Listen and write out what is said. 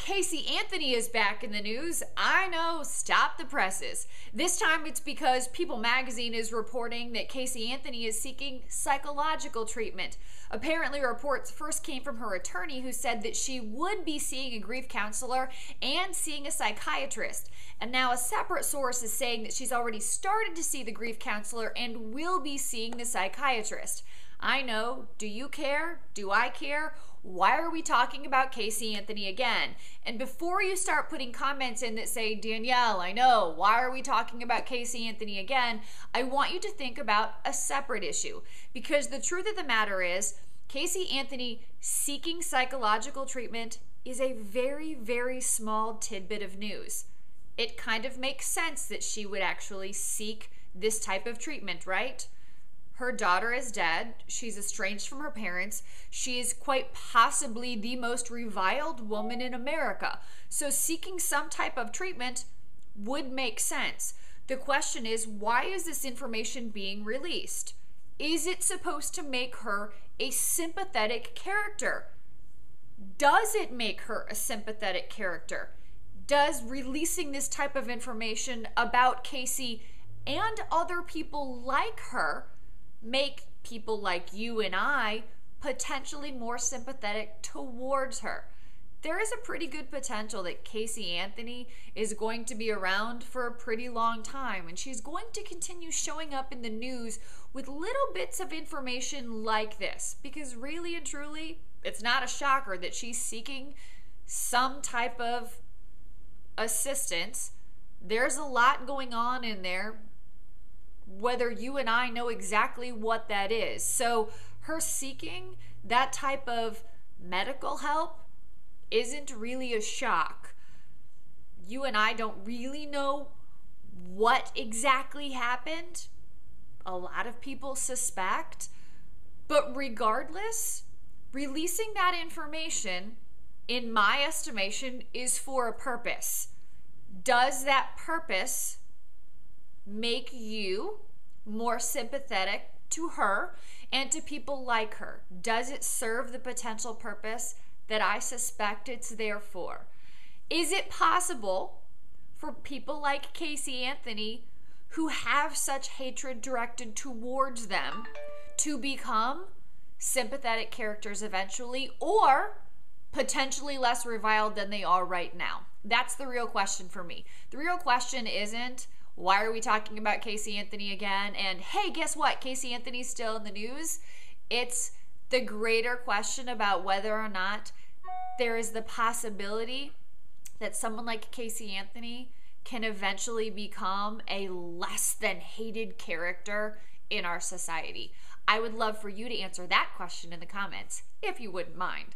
Casey Anthony is back in the news. I know, stop the presses. This time it's because People magazine is reporting that Casey Anthony is seeking psychological treatment. Apparently, reports first came from her attorney, who said that she would be seeing a grief counselor and seeing a psychiatrist. And now a separate source is saying that she's already started to see the grief counselor and will be seeing the psychiatrist. I know. Do you care? Do I care? Why are we talking about Casey Anthony again? And before you start putting comments in that say, Danielle, I know, why are we talking about Casey Anthony again? I want you to think about a separate issue. Because the truth of the matter is, Casey Anthony seeking psychological treatment is a very, very small tidbit of news. It kind of makes sense that she would actually seek this type of treatment, right? Her daughter is dead. She's estranged from her parents. She is quite possibly the most reviled woman in America. So seeking some type of treatment would make sense. The question is, why is this information being released? Is it supposed to make her a sympathetic character? Does it make her a sympathetic character? Does releasing this type of information about Casey and other people like her make people like you and I potentially more sympathetic towards her? There is a pretty good potential that Casey Anthony is going to be around for a pretty long time, and she's going to continue showing up in the news with little bits of information like this, because really and truly, it's not a shocker that she's seeking some type of assistance. There's a lot going on in there, whether you and I know exactly what that is. So her seeking that type of medical help isn't really a shock. You and I don't really know what exactly happened. A lot of people suspect. But regardless, releasing that information, in my estimation, is for a purpose. Does that purpose make you more sympathetic to her and to people like her? Does it serve the potential purpose that I suspect it's there for? Is it possible for people like Casey Anthony, who have such hatred directed towards them, to become sympathetic characters eventually, or potentially less reviled than they are right now? That's the real question for me. The real question isn't, why are we talking about Casey Anthony again? And hey, guess what? Casey Anthony's still in the news. It's the greater question about whether or not there is the possibility that someone like Casey Anthony can eventually become a less than hated character in our society. I would love for you to answer that question in the comments, if you wouldn't mind.